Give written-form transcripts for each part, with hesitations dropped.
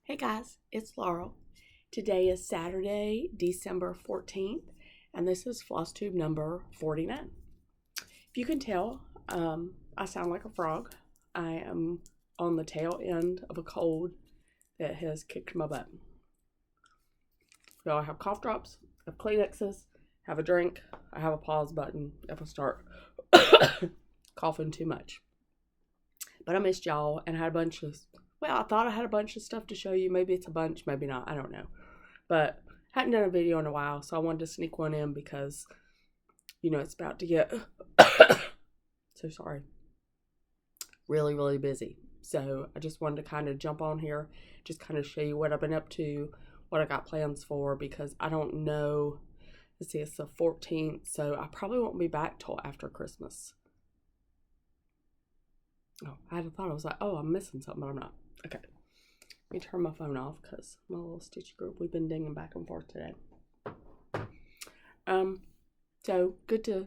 Hey guys, it's Laurel. Today is Saturday, December 14th, and this is FLOSSTUBE number 49. If you can tell, I sound like a frog. I am on the tail end of a cold that has kicked my butt. So I have cough drops, I have Kleenexes, have a drink, I have a pause button if I start coughing too much. But I missed y'all and had a bunch of I thought I had a bunch of stuff to show you. Maybe it's a bunch, maybe not. I don't know. But hadn't done a video in a while, so I wanted to sneak one in because, it's about to get, so sorry, really, really busy. So I just wanted to kind of jump on here, just kind of show you what I've been up to, what I got plans for, because I don't know. Let's see, it's the 14th, so I probably won't be back till after Christmas. Oh, I had thought I was like, oh, I'm missing something, but I'm not. Okay, let me turn my phone off because my little stitchy group, we've been dinging back and forth today. So good to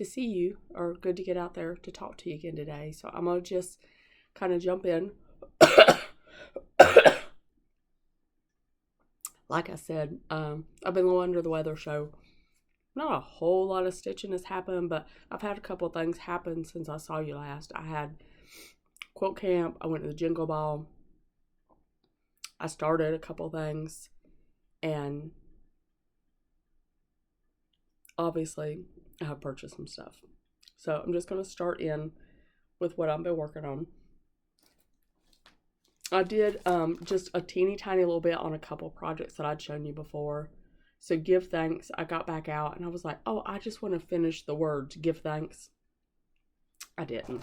see you, or good to get out there to talk to you again today. So I'm gonna just kind of jump in. Like I said, I've been a little under the weather, so not a whole lot of stitching has happened, but I've had a couple of things happen since I saw you last. I had quilt camp, I went to the Jingle Ball, I started a couple things, and obviously I have purchased some stuff. So I'm just going to start in with what I've been working on. I did just a teeny tiny little bit on a couple projects that I'd shown you before. So give thanks, I got back out and I was like, oh, I just want to finish the words give thanks. I didn't.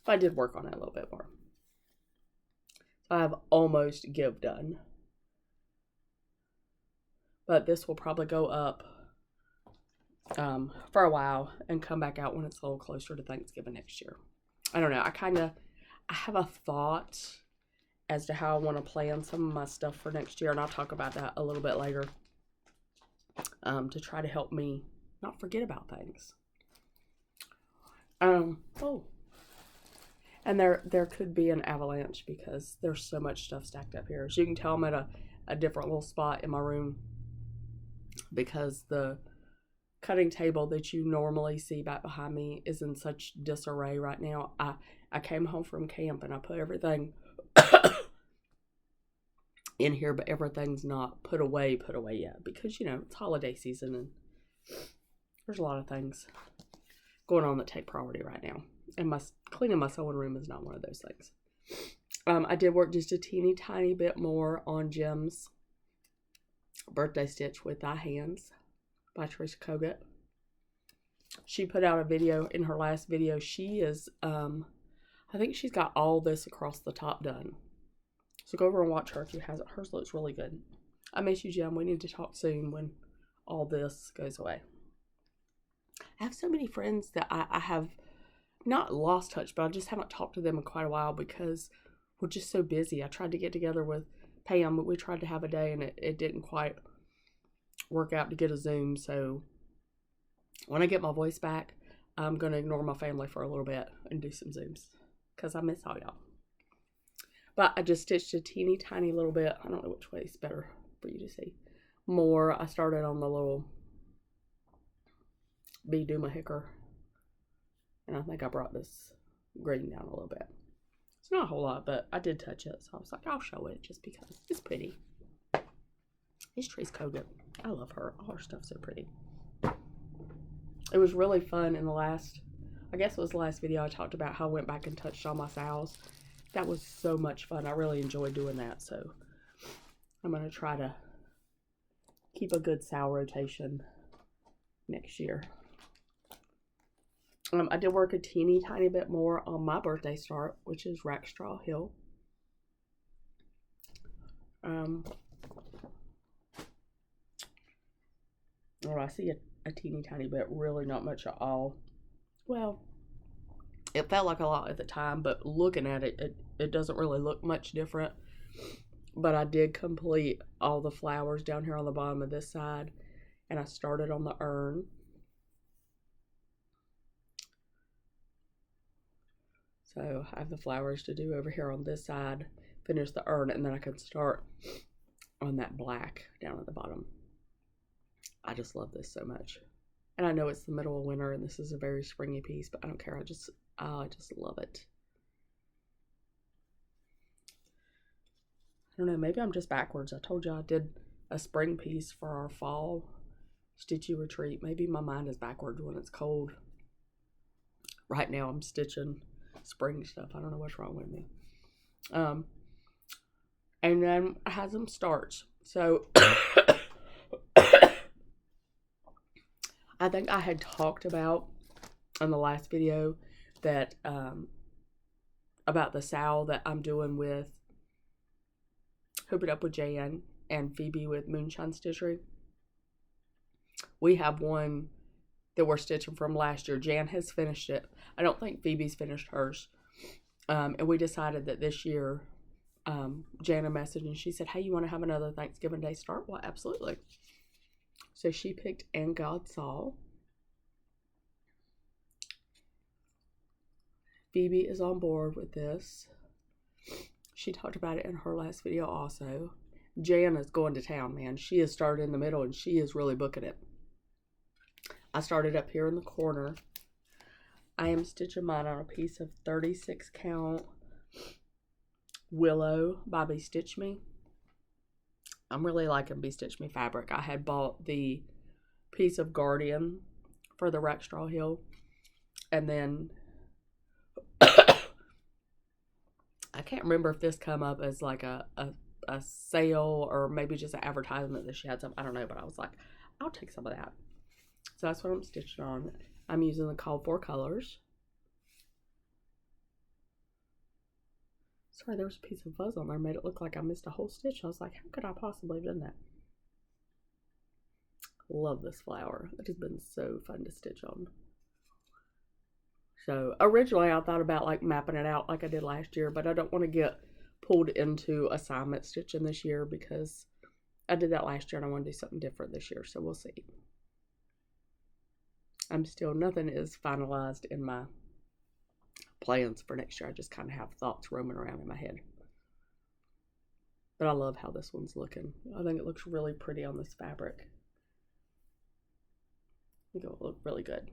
But I did work on it a little bit more. So I have almost give done. But this will probably go up for a while and come back out when it's a little closer to Thanksgiving next year. I don't know. I have a thought as to how I want to plan some of my stuff for next year. And I'll talk about that a little bit later. To try to help me not forget about things. And there could be an avalanche because there's so much stuff stacked up here. As you can tell, I'm at a different little spot in my room because the cutting table that you normally see back behind me is in such disarray right now. I came home from camp and I put everything in here, but everything's not put away yet because, it's holiday season and there's a lot of things going on that take priority right now. And cleaning my sewing room is not one of those things. I did work just a teeny tiny bit more on Jim's birthday stitch with Thy Hands by Teresa Kogut. She put out a video in her last video. She is, I think she's got all this across the top done. So go over and watch her if you haven't. Hers looks really good. I miss you, Jim. We need to talk soon when all this goes away. I have so many friends that I have not lost touch, but I just haven't talked to them in quite a while because we're just so busy. I tried to get together with Pam, but we tried to have a day and it didn't quite work out to get a Zoom. So when I get my voice back, I'm going to ignore my family for a little bit and do some Zooms because I miss all y'all. But I just stitched a teeny tiny little bit. I don't know which way is better for you to see. More. I started on the little Bee Duma Hicker. And I think I brought this green down a little bit. It's not a whole lot, but I did touch it. So I was like, I'll show it just because it's pretty. It's Teresa Kogut. I love her. All her stuff's so pretty. It was really fun in the last, I guess it was the last video I talked about how I went back and touched all my sows. That was so much fun. I really enjoyed doing that. So I'm going to try to keep a good sow rotation next year. I did work a teeny tiny bit more on my birthday start, which is Rack Straw Hill. I see a teeny tiny bit, really not much at all. Well, it felt like a lot at the time, but looking at it, it doesn't really look much different. But I did complete all the flowers down here on the bottom of this side, and I started on the urn. So I have the flowers to do over here on this side. finish the urn, and then I can start on that black down at the bottom. I just love this so much. And I know it's the middle of winter and this is a very springy piece, but I don't care. I just love it. I don't know, maybe I'm just backwards. I told you I did a spring piece for our fall stitchy retreat. Maybe my mind is backwards when it's cold. Right now I'm stitching spring stuff. I don't know what's wrong with me. And then I had some starts. So I think I had talked about in the last video that about the sow that I'm doing with Hoop It Up with Jan and Phoebe with Moonshine Stitchery. We have one that we're stitching from last year. Jan has finished it. I don't think Phoebe's finished hers. And we decided that this year, Jana messaged and she said, hey, you want to have another Thanksgiving Day start? Well, absolutely. So she picked And God Saw. Phoebe is on board with this. She talked about it in her last video also. Jana's going to town, man. She has started in the middle and she is really booking it. I started up here in the corner. I am stitching mine on a piece of 36 count Willow by Be Stitch Me. I'm really liking Be Stitch Me fabric. I had bought the piece of Guardian for the Rack Straw Hill. And then I can't remember if this come up as like a sale or maybe just an advertisement that she had some. I don't know, but I was like, I'll take some of that. So that's what I'm stitching on. I'm using the called for colors. Sorry, there was a piece of fuzz on there. Made it look like I missed a whole stitch. I was like, how could I possibly have done that? Love this flower. It has been so fun to stitch on. So originally I thought about like mapping it out like I did last year, but I don't want to get pulled into assignment stitching this year because I did that last year and I want to do something different this year. So we'll see. Nothing is finalized in my plans for next year. I just kind of have thoughts roaming around in my head. But I love how this one's looking. I think it looks really pretty on this fabric. I think it will look really good.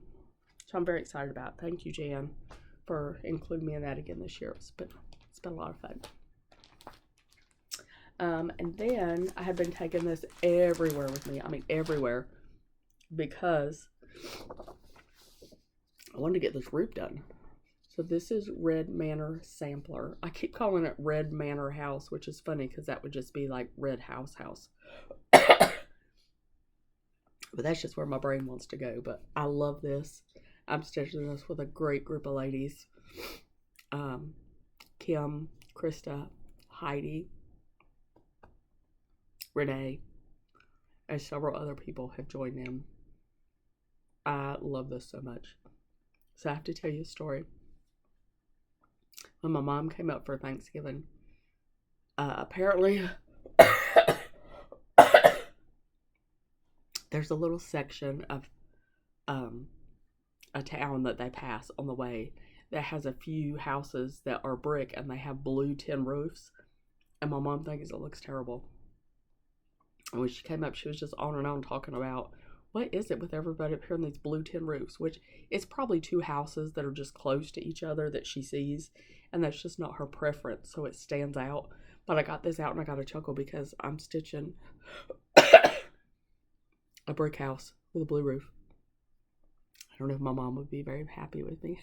So I'm very excited about it. Thank you, Jan, for including me in that again this year. It's been a lot of fun. And then I have been taking this everywhere with me. I mean, everywhere. Because I wanted to get this roof done. So this is Red Manor Sampler. I keep calling it Red Manor House, which is funny because that would just be like Red House. But that's just where my brain wants to go. But I love this. I'm stitching this with a great group of ladies. Kim, Krista, Heidi, Renee, and several other people have joined in. I love this so much. So I have to tell you a story. When my mom came up for Thanksgiving, apparently there's a little section of a town that they pass on the way that has a few houses that are brick and they have blue tin roofs. And my mom thinks it looks terrible. And when she came up, she was just on and on talking about what is it with everybody up here on these blue tin roofs, which it's probably two houses that are just close to each other that she sees, and that's just not her preference, so it stands out. But I got this out and I got a chuckle because I'm stitching a brick house with a blue roof. I don't know if my mom would be very happy with me.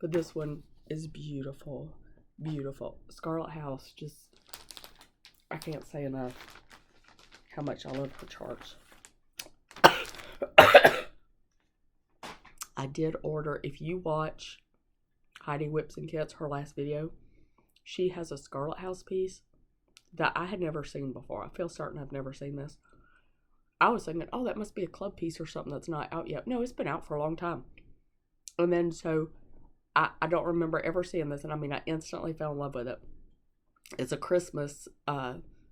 But this one is beautiful. Beautiful. Scarlet House, just, I can't say enough how much I love her charts. I did order, if you watch Heidi Whips and Kits, her last video, she has a Scarlet House piece that I had never seen before. I feel certain I've never seen this. I was thinking, oh, that must be a club piece or something that's not out yet. No, it's been out for a long time. And then so I don't remember ever seeing this, and I mean, I instantly fell in love with it. It's a Christmas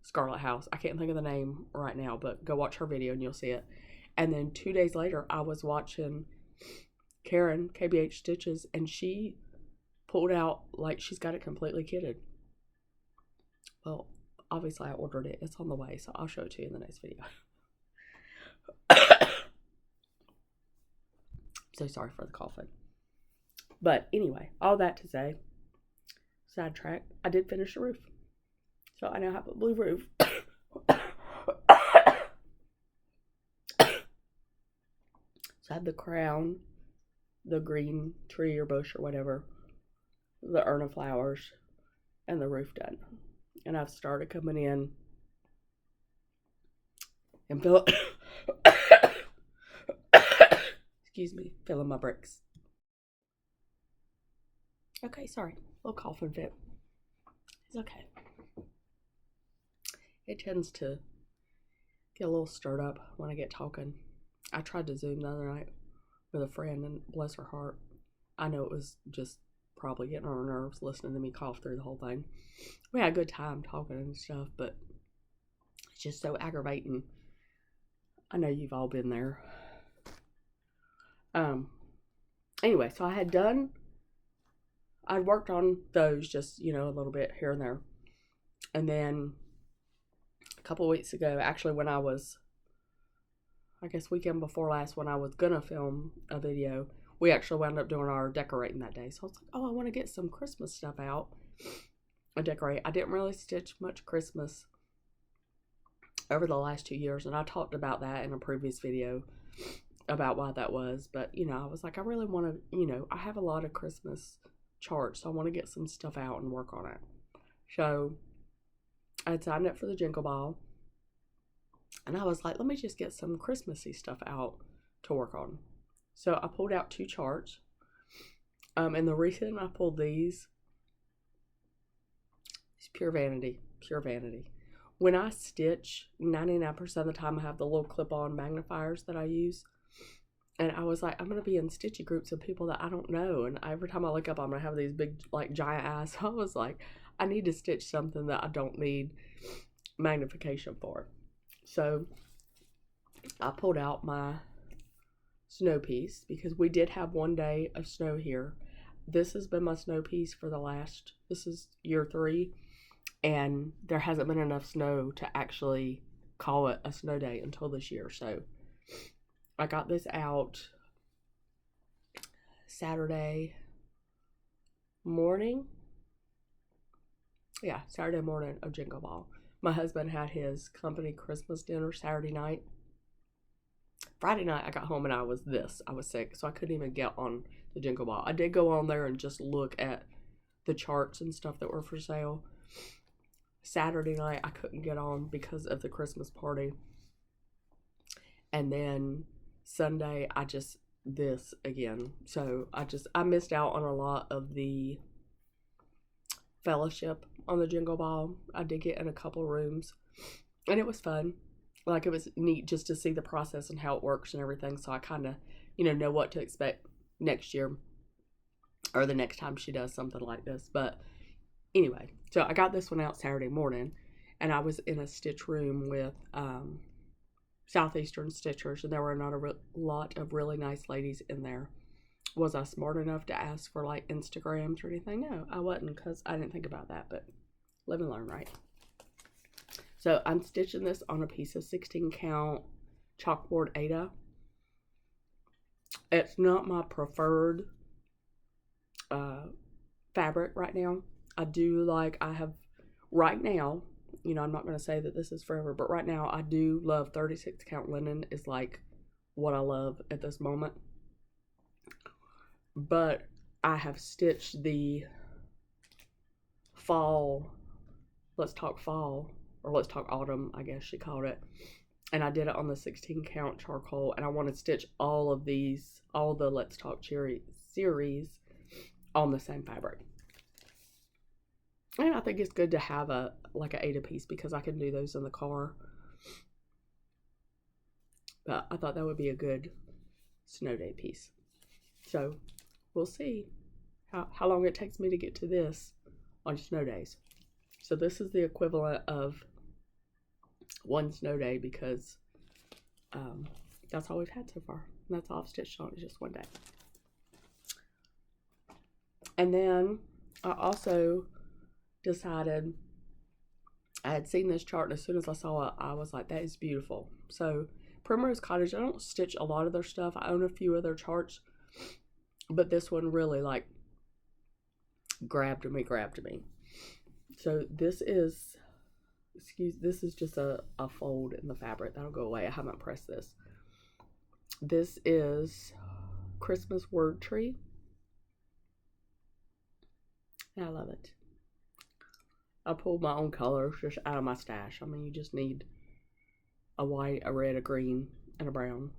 Scarlet House. I can't think of the name right now, but go watch her video and you'll see it. And then 2 days later, I was watching Karen, KBH Stitches, and she pulled out, like, she's got it completely kitted. Well, obviously I ordered it. It's on the way, so I'll show it to you in the next video. So sorry for the coughing. But anyway, all that to say, sidetrack, I did finish the roof. So I now have a blue roof. So I have the crown, the green tree or bush or whatever, the urn of flowers, and the roof done. And I've started coming in and excuse me, filling my bricks. Okay, sorry, a little coughing fit. It's okay. It tends to get a little stirred up when I get talking. I tried to Zoom the other night with a friend, and bless her heart, I know it was just probably getting on her nerves listening to me cough through the whole thing. We had a good time talking and stuff, but it's just so aggravating. I know you've all been there. Anyway, so I'd worked on those just, a little bit here and there. And then a couple weeks ago, actually when I was, I guess weekend before last, when I was gonna film a video, we actually wound up doing our decorating that day. So I was like, oh, I want to get some Christmas stuff out and decorate. I didn't really stitch much Christmas over the last 2 years, and I talked about that in a previous video about why that was. But, I was like, I really want to, I have a lot of Christmas charts, so I want to get some stuff out and work on it. So I had signed up for the Jingle Ball, and I was like, let me just get some Christmassy stuff out to work on. So I pulled out 2 charts. And the reason I pulled these is pure vanity. Pure vanity. When I stitch, 99% of the time I have the little clip-on magnifiers that I use. And I was like, I'm going to be in stitchy groups of people that I don't know. And every time I look up, I'm going to have these big, giant eyes. So I was like, I need to stitch something that I don't need magnification for. So I pulled out my snow piece because we did have 1 day of snow here. This has been my snow piece for this is year 3. And there hasn't been enough snow to actually call it a snow day until this year. So I got this out Saturday morning. Yeah, Saturday morning of Jingle Ball. My husband had his company Christmas dinner Saturday night. Friday night I got home and I was sick, so I couldn't even get on the Jingle Ball. I did go on there and just look at the charts and stuff that were for sale. Saturday night I couldn't get on because of the Christmas party. And then Sunday this again. So I missed out on a lot of the fellowship on the Jingle Ball. I did get in a couple rooms and it was fun. Like, it was neat just to see the process and how it works and everything. So I kind of, know what to expect next year or the next time she does something like this. But anyway, so I got this one out Saturday morning, and I was in a stitch room with Southeastern Stitchers, and there were not a lot of really nice ladies in there. Was I smart enough to ask for Instagrams or anything? No, I wasn't, because I didn't think about that, but live and learn, right? So I'm stitching this on a piece of 16 count chalkboard Aida. It's not my preferred fabric right now. Right now, I'm not going to say that this is forever, but right now I do love 36 count linen is what I love at this moment. But I have stitched the fall, let's talk fall, or let's talk autumn, I guess she called it. And I did it on the 16 count charcoal, and I want to stitch all the Let's Talk Cherry series on the same fabric. And I think it's good to have an Aida piece because I can do those in the car. But I thought that would be a good snow day piece. So we'll see how long it takes me to get to this on snow days. So this is the equivalent of one snow day because that's all we've had so far. And that's all I've stitched on, is just 1 day. And then I also decided, I had seen this chart, and as soon as I saw it, I was like, that is beautiful. So Primrose Cottage, I don't stitch a lot of their stuff. I own a few of their charts, but this one really like grabbed me. So this is, this is just a fold in the fabric. That'll go away. I haven't pressed this. This is Christmas Word Tree. I love it. I pulled my own colors just out of my stash. I mean, you just need a white, a red, a green, and a brown.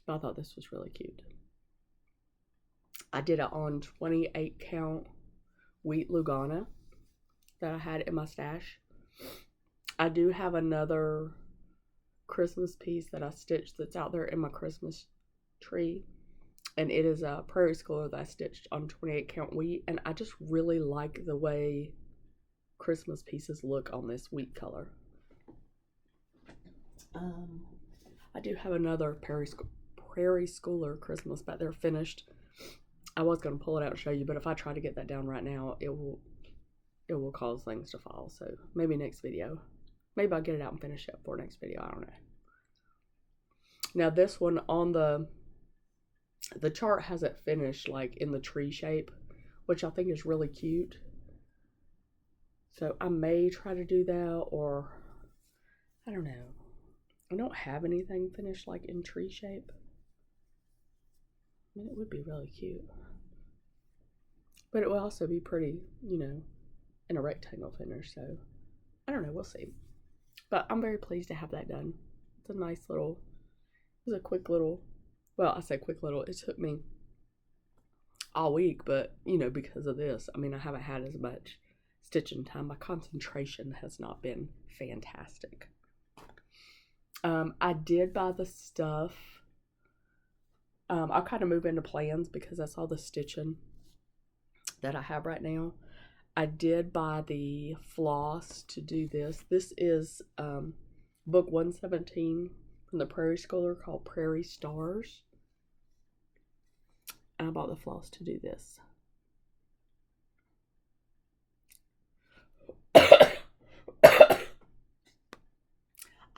But I thought this was really cute. I did it on 28 count wheat Lugana that I had in my stash. I do have another Christmas piece that I stitched that's out there in my Christmas tree. And it is a Prairie Schooler that I stitched on 28 count wheat. And I just really like the way Christmas pieces look on this wheat color. I do have another Prairie Schooler Christmas, but they're finished. I was going to pull it out and show you, but if I try to get that down right now, it will cause things to fall. So maybe next video. Maybe I'll get it out and finish it for next video. I don't know. Now this one on the chart has it finished like in the tree shape, which I think is really cute. So I may try to do that, or I don't know. I don't have anything finished like in tree shape. I mean, it would be really cute. But it will also be pretty, you know, in a rectangle finish. So I don't know, we'll see. But I'm very pleased to have that done. It's a nice little, it was a quick little, well, I say quick little, it took me all week, but, you know, because of this, I mean, I haven't had as much stitching time. My concentration has not been fantastic. I did buy the stuff. I'll kind of move into plans because that's all the stitching that I have right now. I did buy the floss to do this. This is book 117 from the Prairie Schooler called Prairie Stars. And I bought the floss to do this.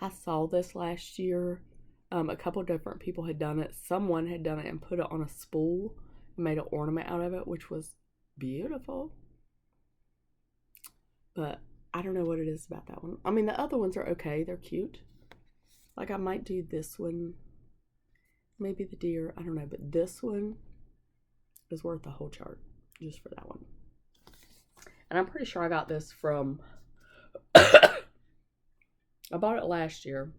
I saw this last year. A couple different people had done it. Someone had done it and put it on a spool and made an ornament out of it, which was beautiful. But I don't know what it is about that one. I mean, the other ones are okay. They're cute. Like, I might do this one. Maybe the deer. I don't know. But this one is worth the whole chart just for that one. And I'm pretty sure I got this from... I bought it last year.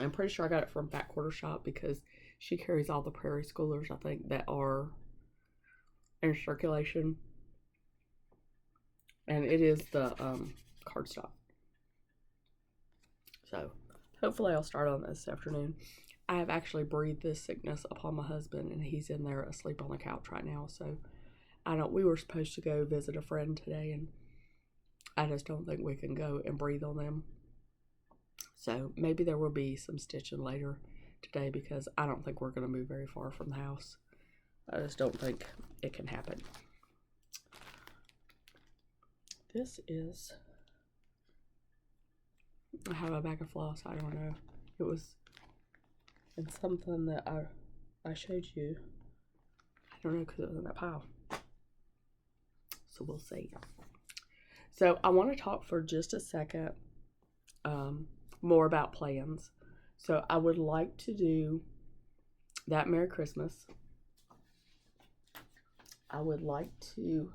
I'm pretty sure I got it from Fat Quarter Shop because she carries all the Prairie Schoolers, I think, that are in circulation. And it is the cardstock. So, hopefully I'll start on this afternoon. I have actually breathed this sickness upon my husband, and he's in there asleep on the couch right now. So, we were supposed to go visit a friend today, and I just don't think we can go and breathe on them. So maybe there will be some stitching later today because I don't think we're going to move very far from the house. I just don't think it can happen. This is, I have a bag of floss. I don't know. It was in something that I showed you. I don't know because it was in that pile. So we'll see. So I want to talk for just a second more about plans. So I would like to do that Merry Christmas. I would like to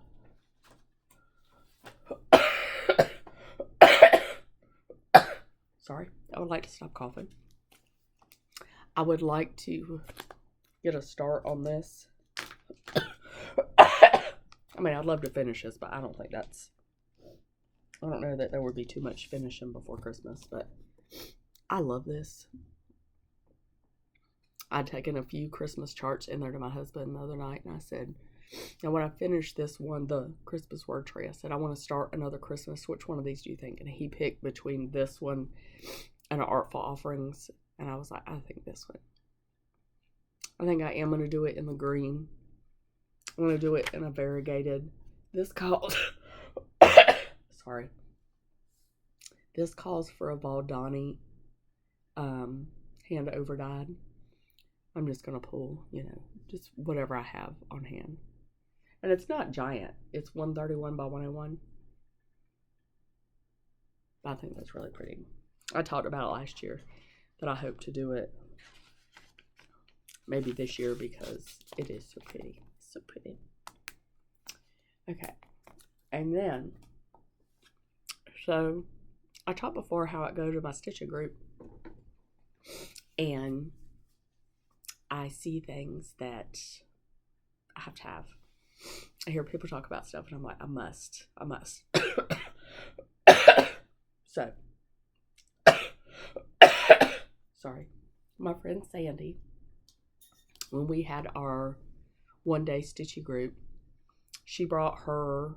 sorry, I would like to stop coughing. I would like to get a start on this. I mean, I'd love to finish this, but I don't think that's, I don't know that there would be too much finishing before Christmas, but I love this. I'd taken a few Christmas charts in there to my husband the other night, and I said, now when I finished this one, the Christmas word tree, I said, I want to start another Christmas. Which one of these do you think? And he picked between this one and an Artful Offerings, and I was like, I think this one. I think I am going to do it in the green. I'm going to do it in a variegated. This calls, sorry. This calls for a Valdani hand over dyed. I'm just going to pull, just whatever I have on hand. And it's not giant. It's 131 by 101. I think that's really pretty. I talked about it last year that I hope to do it maybe this year because it is so pretty. So pretty. Okay. And then, so I talked before how I go to my stitching group and I see things that I have to have. I hear people talk about stuff and I'm like, I must. So, sorry. My friend Sandy, when we had our one-day stitching group, she brought her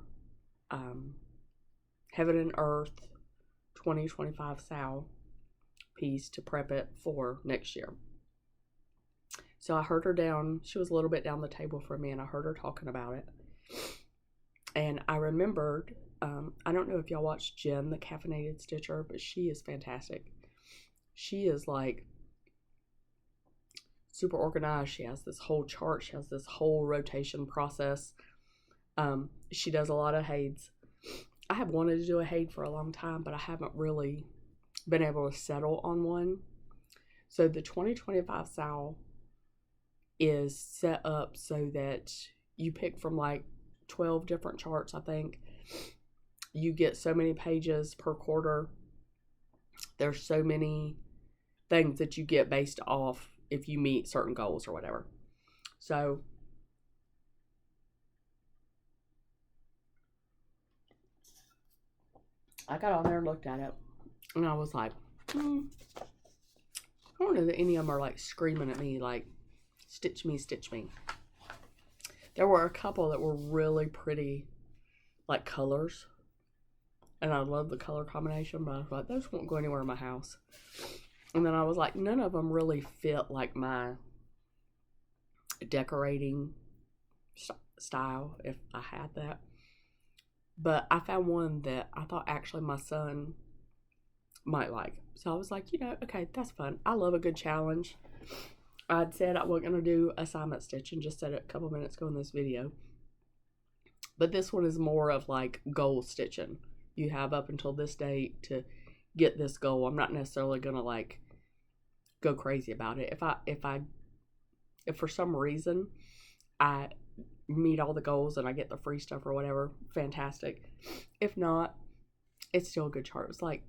Heaven and Earth 2025 Sal piece to prep it for next year. So I heard her down, she was a little bit down the table from me, and I heard her talking about it. And I remembered, I don't know if y'all watched Jen, the Caffeinated Stitcher, but she is fantastic. She is like super organized. She has this whole chart. She has this whole rotation process. She does a lot of haids. I have wanted to do a haid for a long time, but I haven't really been able to settle on one. So the 2025 Sal is set up so that you pick from like 12 different charts, I think. You get so many pages per quarter. There's so many things that you get based off if you meet certain goals or whatever. So I got on there and looked at it, and I was like, I don't know that any of them are like screaming at me like, stitch me, stitch me. There were a couple that were really pretty, like colors, and I love the color combination, but I was like, those won't go anywhere in my house. And then I was like, none of them really fit like my decorating style, if I had that. But I found one that I thought actually my son might like. So I was like, okay, that's fun. I love a good challenge. I'd said I wasn't going to do assignment stitching, just said it a couple minutes ago in this video. But this one is more of like goal stitching. You have up until this date to get this goal. I'm not necessarily going to like go crazy about it. If for some reason I meet all the goals and I get the free stuff or whatever, fantastic. If not, it's still a good chart. It's like,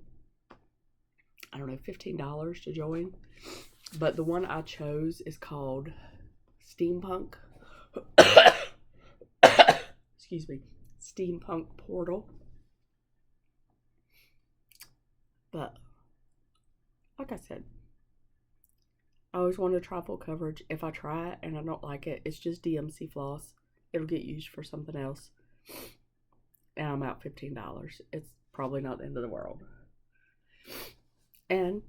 I don't know, $15 to join. But the one I chose is called Steampunk. Excuse me. Steampunk Portal. But, like I said, I always want to try full coverage. If I try it and I don't like it, it's just DMC floss. It'll get used for something else. And I'm out $15. It's probably not the end of the world. And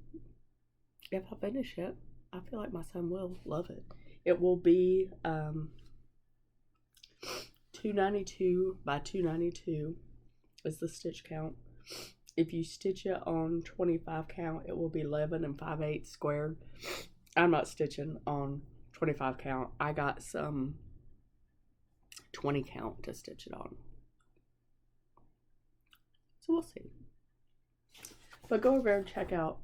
if I finish it, I feel like my son will love it. It will be 292 by 292 is the stitch count. If you stitch it on 25 count, it will be 11 5/8 squared. I'm not stitching on 25 count. I got some 20 count to stitch it on. So we'll see. But go over and check out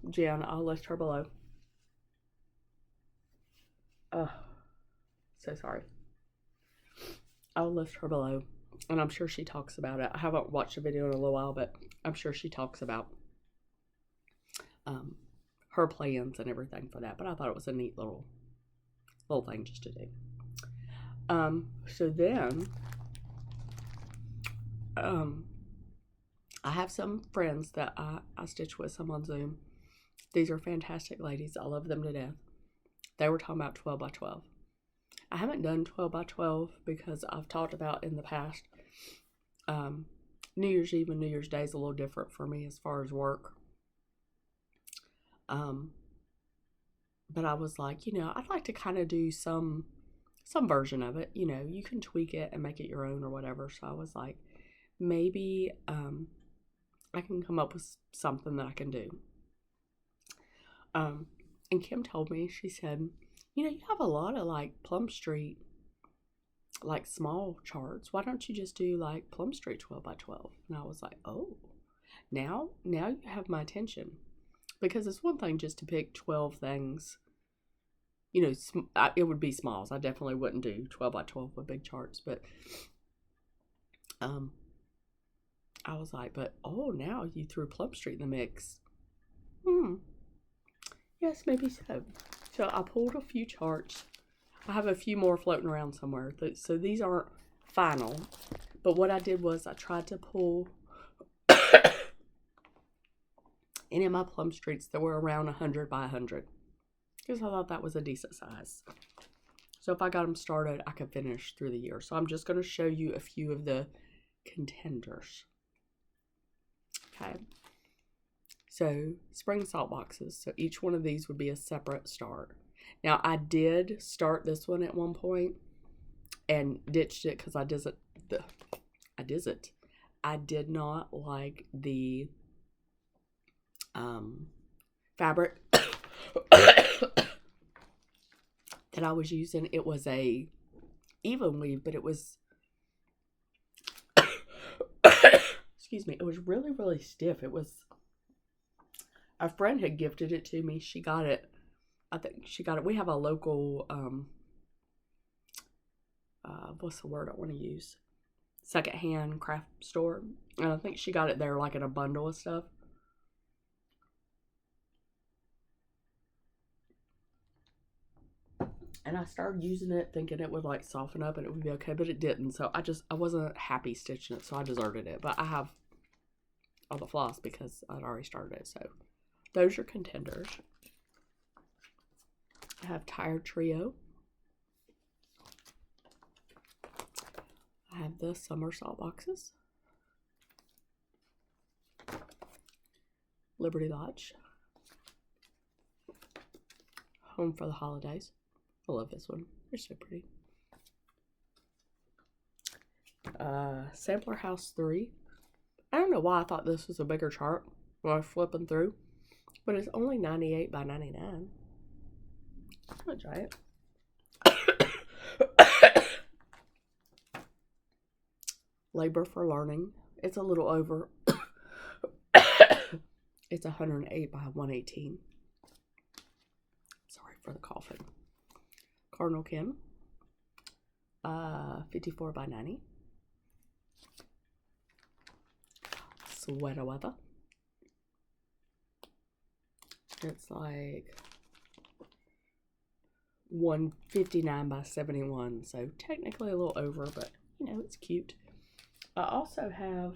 Jen. I'll list her below. So sorry. I'll list her below. And I'm sure she talks about it. I haven't watched a video in a little while, but I'm sure she talks about her plans and everything for that. But I thought it was a neat little thing just to do. So then, I have some friends that I stitch with, some on Zoom. These are fantastic ladies. I love them to death. They were talking about 12 by 12. I haven't done 12 by 12 because I've talked about in the past. New Year's Eve and New Year's Day is a little different for me as far as work. But I was like, I'd like to kind of do some some version of it. You know, you can tweak it and make it your own or whatever. So I was like, maybe I can come up with something that I can do. And Kim told me, she said, you know, you have a lot of like Plum Street, like small charts. Why don't you just do like Plum Street 12 by 12? And I was like, oh, now you have my attention. Because it's one thing just to pick 12 things. You know, it would be smalls. I definitely wouldn't do 12 by 12 with big charts. But I was like, but oh, now you threw Plum Street in the mix. Yes, maybe so. So I pulled a few charts. I have a few more floating around somewhere. So these aren't final. But what I did was I tried to pull any of my Plum Streets that were around 100 by 100. Because I thought that was a decent size. So if I got them started, I could finish through the year. So I'm just going to show you a few of the contenders. Okay. So spring salt boxes. So each one of these would be a separate start. Now I did start this one at one point and ditched it because I did not like the fabric that I was using. It was a even weave, but it was excuse me, it was really, really stiff. It was, a friend had gifted it to me. She got it, I think she got it, we have a local what's the word I want to use, secondhand craft store, and I think she got it there like in a bundle of stuff. And I started using it thinking it would like soften up and it would be okay, but it didn't. So I wasn't happy stitching it, so I deserted it. But I have all the floss because I'd already started it. So those are contenders. I have Tired Trio. I have the summer salt boxes. Liberty Lodge. Home for the Holidays. I love this one. They're so pretty. Sampler House 3. I don't know why I thought this was a bigger chart when I was flipping through, but it's only 98 by 99. I'm gonna try it. Labor for Learning. It's a little over. It's 108 by 118. Sorry for the coughing. Cardinal Kim, 54 by 90. Sweater Weather. It's like 159 by 71, so technically a little over, but you know, it's cute. I also have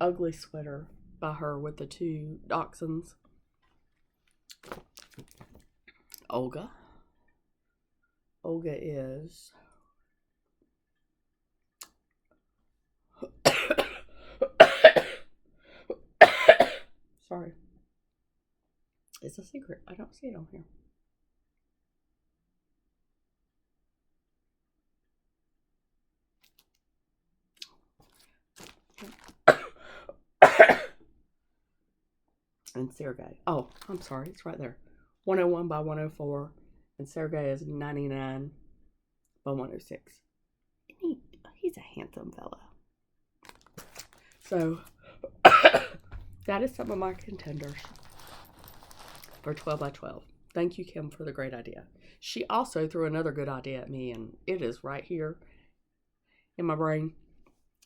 Ugly Sweater by her with the two dachshunds. Olga. Olga is sorry. It's a secret. I don't see it on here. And Sergey. Oh, I'm sorry. It's right there. 101 by 104. And Sergey is 99 by 106. And he's a handsome fella. So, that is some of my contenders for 12 by 12. Thank you, Kim, for the great idea. She also threw another good idea at me, and it is right here in my brain.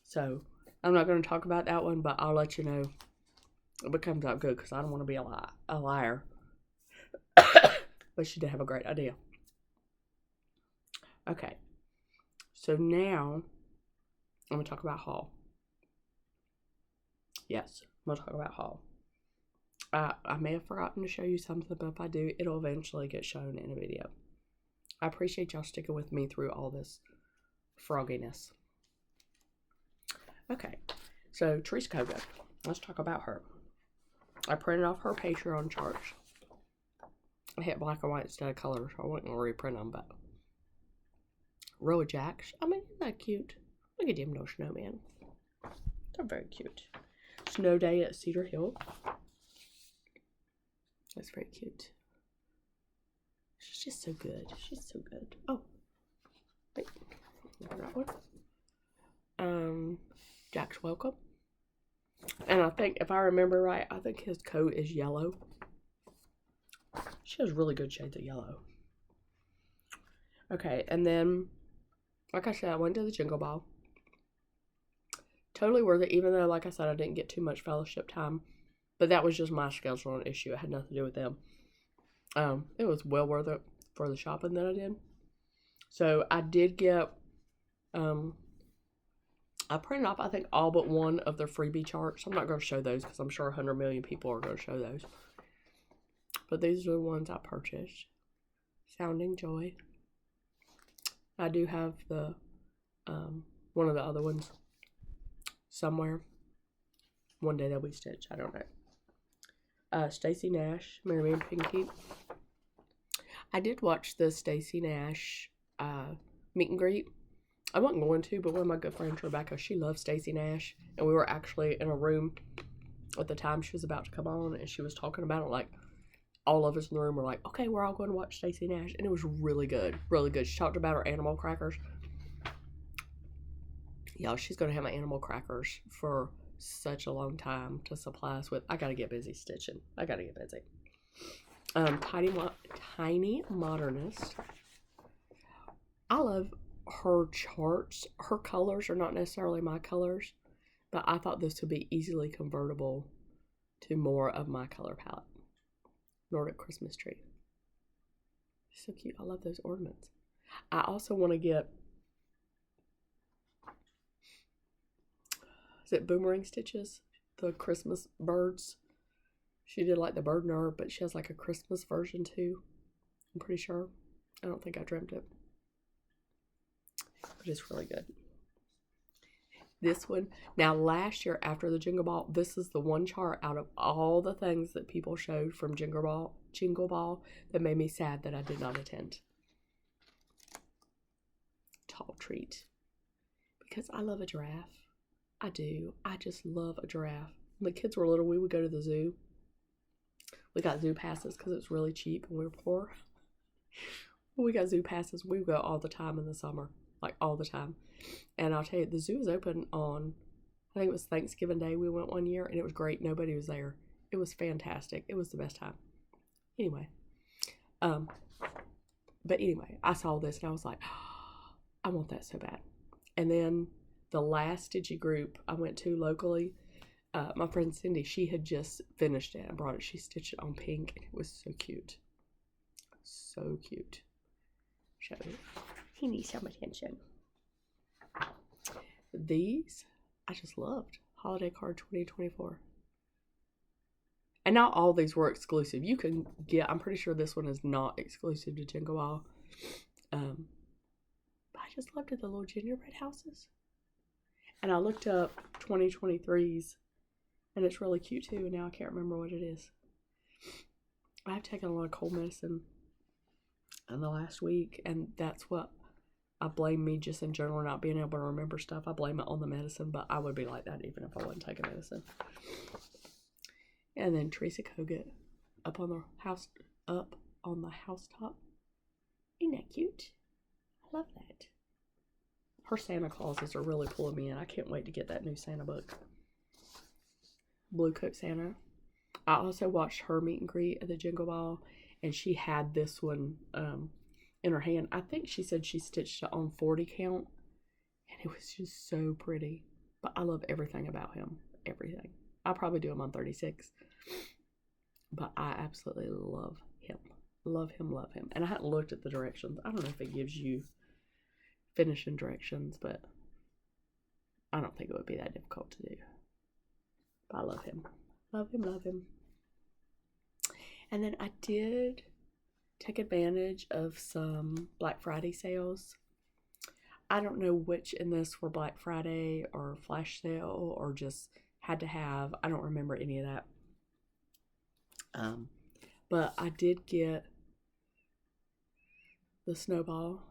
So, I'm not going to talk about that one, but I'll let you know if it comes out good, because I don't want to be a liar. But she did have a great idea. Okay. So now, I'm going to talk about haul. Yes, I'm going to talk about haul. I may have forgotten to show you something, but if I do, it'll eventually get shown in a video. I appreciate y'all sticking with me through all this frogginess. Okay, so Teresa Koga. Let's talk about her. I printed off her Patreon charts. I had black and white instead of color, so I wasn't going to reprint them, but row of jacks. I mean, isn't that cute? Look at them little snowman. They're very cute. Snow day at Cedar Hill. That's very cute. She's just so good. She's so good. Oh, wait, that one. Jack's welcome. And I think, if I remember right, I think his coat is yellow. She has really good shades of yellow. Okay, and then, like I said, I went to the Jingle Ball. Totally worth it, even though, like I said, I didn't get too much fellowship time. But that was just my scheduling issue. It had nothing to do with them. It was well worth it for the shopping that I did. So I did get, I printed off, I think, all but one of their freebie charts. I'm not going to show those because I'm sure 100 million people are going to show those. But these are the ones I purchased. Sounding Joy. I do have the, one of the other ones somewhere. One day they'll be stitched. I don't know. Stacey Nash, Mary and Pinky. I did watch the Stacey Nash meet and greet. I wasn't going to, but one of my good friends, Rebecca, she loves Stacey Nash. And we were actually in a room at the time she was about to come on, and she was talking about it. Like, all of us in the room were like, okay, we're all going to watch Stacey Nash. And it was really good. Really good. She talked about her animal crackers. Y'all, she's going to have my animal crackers for such a long time to supply us with. I got to get busy stitching. I got to get busy. Tiny Modernist. I love her charts. Her colors are not necessarily my colors, but I thought this would be easily convertible to more of my color palette. Nordic Christmas tree. So cute. I love those ornaments. I also want to get, is it Boomerang Stitches? The Christmas birds. She did like the bird and herb, but she has like a Christmas version too. I'm pretty sure. I don't think I dreamt it. But it's really good. This one. Now, last year after the Jingle Ball, this is the one chart out of all the things that people showed from Jingle Ball that made me sad that I did not attend. Tall treat. Because I love a giraffe. I do. I just love a giraffe. When the kids were little, we would go to the zoo. We got zoo passes because it's really cheap and we were poor. We got zoo passes. We would go all the time in the summer. Like, all the time. And I'll tell you, the zoo was open on, I think it was Thanksgiving Day. We went one year, and it was great. Nobody was there. It was fantastic. It was the best time. Anyway. But anyway, I saw this, and I was like, oh, I want that so bad. And then the last stitchy group I went to locally, my friend Cindy, she had just finished it and brought it. She stitched it on pink, and it was so cute. So cute. Show you. He needs some attention. These, I just loved. Holiday card 2024. And not all these were exclusive. You can get, I'm pretty sure this one is not exclusive to Jingle Ball. But I just loved it, the little gingerbread houses. And I looked up 2023's, and it's really cute too. And now I can't remember what it is. I've taken a lot of cold medicine in the last week, and that's what I blame me just in general not being able to remember stuff. I blame it on the medicine, but I would be like that even if I wasn't taking medicine. And then Teresa Kogut up on the housetop. Isn't that cute? I love that. Her Santa Clauses are really pulling me in. I can't wait to get that new Santa book. Blue Coat Santa. I also watched her meet and greet at the Jingle Ball, and she had this one in her hand. I think she said she stitched it on 40 count, and it was just so pretty. But I love everything about him. Everything. I'll probably do him on 36. But I absolutely love him. Love him, love him. And I hadn't looked at the directions. I don't know if it gives you finishing directions, but I don't think it would be that difficult to do. But I love him. Love him, love him. And then I did take advantage of some Black Friday sales. I don't know which in this were Black Friday or flash sale or just had to have. I don't remember any of that. But I did get the snowball.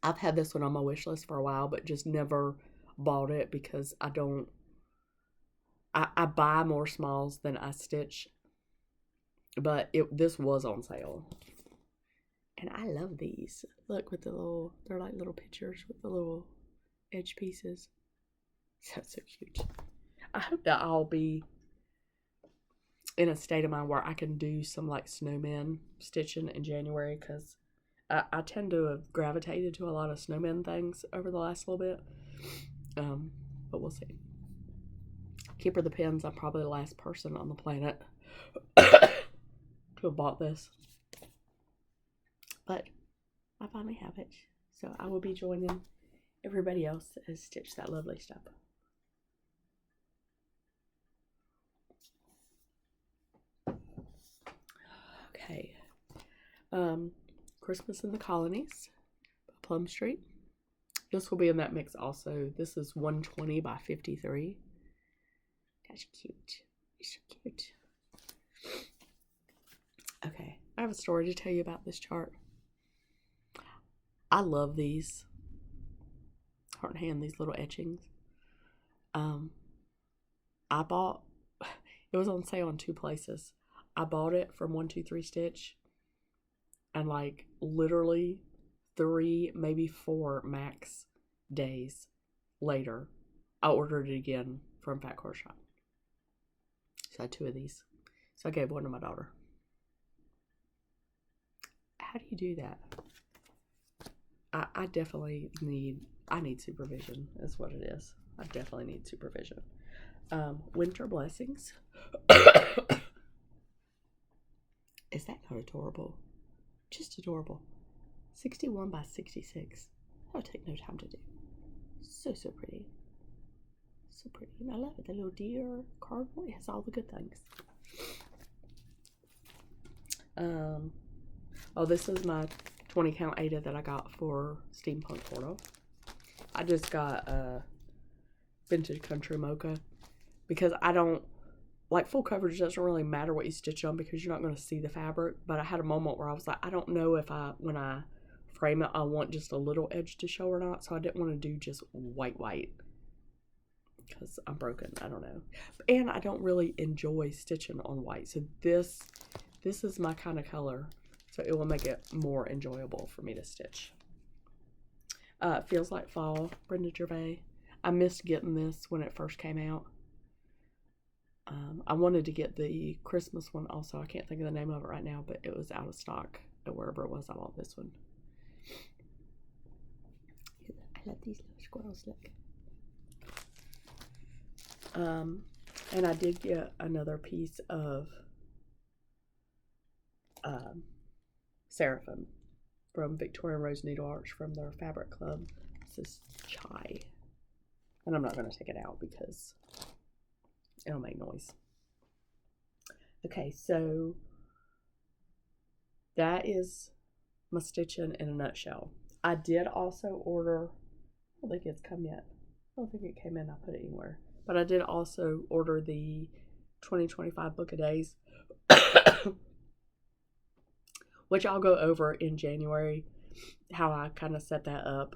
I've had this one on my wish list for a while, but just never bought it because I buy more smalls than I stitch. But this was on sale. And I love these. Look, with the little, they're like little pictures with the little edge pieces. That's so cute. I hope that I'll be in a state of mind where I can do some like snowman stitching in January, because I tend to have gravitated to a lot of snowman things over the last little bit. But we'll see. Keeper of the Pens, I'm probably the last person on the planet to have bought this. But I finally have it. So I will be joining everybody else to stitch that lovely stuff. Okay. Christmas in the Colonies, Plum Street. This will be in that mix also. This is 120 by 53. That's cute. It's so cute. Okay, I have a story to tell you about this chart. I love these heart and hand, these little etchings. I bought, it was on sale in 2 places. I bought it from 123 Stitch, and like literally 3, maybe 4 max days later, I ordered it again from Fat Core Shop. So I had 2 of these. So I gave one to my daughter. How do you do that? I definitely need supervision, is what it is. I definitely need supervision. Winter Blessings. Is that not adorable? Just adorable. 61 by 66. That'll take no time to do. So pretty. So pretty. And I love it. The little deer cardboard. It has all the good things. Oh, this is my 20 count Ada that I got for Steampunk Portal. I just got Vintage Country Mocha because I don't like full coverage. Doesn't really matter what you stitch on because you're not going to see the fabric. But I had a moment where I was like, I don't know if when I frame it, I want just a little edge to show or not. So I didn't want to do just white because I'm broken. I don't know. And I don't really enjoy stitching on white. So this is my kind of color. So it will make it more enjoyable for me to stitch. Feels Like Fall, Brenda Gervais. I missed getting this when it first came out. I wanted to get the Christmas one also. I can't think of the name of it right now, but it was out of stock at wherever it was. I bought this one. I love these little squirrels, look. And I did get another piece of Seraphim from Victoria Rose Needle Arts from their Fabric Club. This is Chai. And I'm not going to take it out because it'll make noise. Okay, so that is my stitching in a nutshell. I did also order, I don't think it's come yet. I don't think it came in. I put it anywhere. But I did also order the 2025 Book of Days, which I'll go over in January, how I kind of set that up,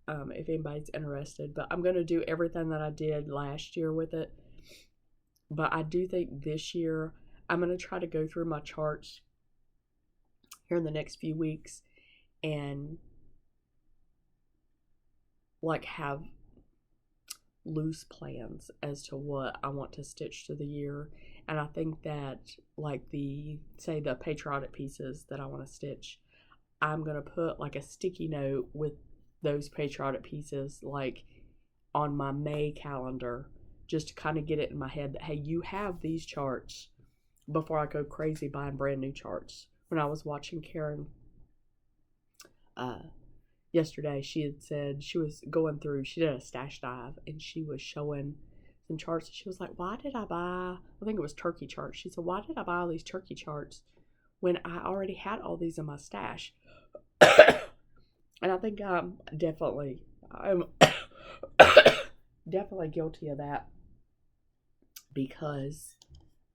if anybody's interested. But I'm going to do everything that I did last year with it. But I do think this year, I'm going to try to go through my charts here in the next few weeks and like have loose plans as to what I want to stitch through the year. And I think that like the patriotic pieces that I want to stitch, I'm going to put like a sticky note with those patriotic pieces like on my May calendar, just to kind of get it in my head that, hey, you have these charts, before I go crazy buying brand new charts. When I was watching Karen yesterday, she had said she was going through, she did a stash dive and she was showing some charts. She was like, why did I buy, I think it was turkey charts. She said, why did I buy all these turkey charts when I already had all these in my stash? And I think I'm definitely guilty of that, because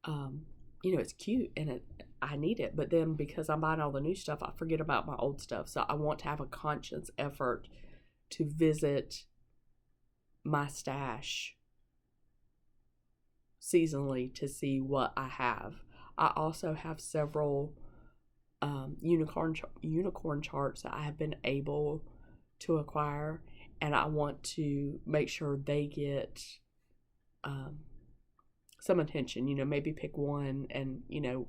you know, it's cute and I need it. But then because I'm buying all the new stuff, I forget about my old stuff. So I want to have a conscious effort to visit my stash seasonally to see what I have. I also have several unicorn charts that I have been able to acquire, and I want to make sure they get some attention. You know, maybe pick one and, you know,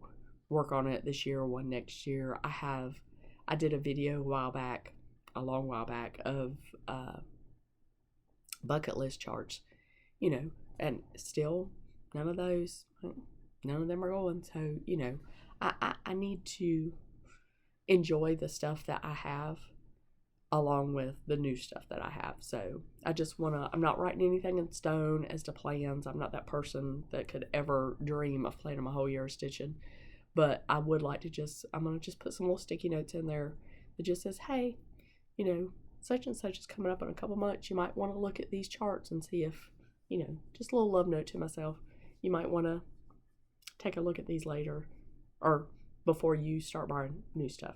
work on it this year or one next year. I did a video a long while back of bucket list charts, you know, and still none of them are going. So, you know, I need to enjoy the stuff that I have along with the new stuff that I have. So I'm not writing anything in stone as to plans. I'm not that person that could ever dream of planning my whole year of stitching. But I would like to I'm going to just put some little sticky notes in there that just says, hey, you know, such and such is coming up in a couple months. You might want to look at these charts and see if, you know, just a little love note to myself. You might want to take a look at these later or before you start buying new stuff.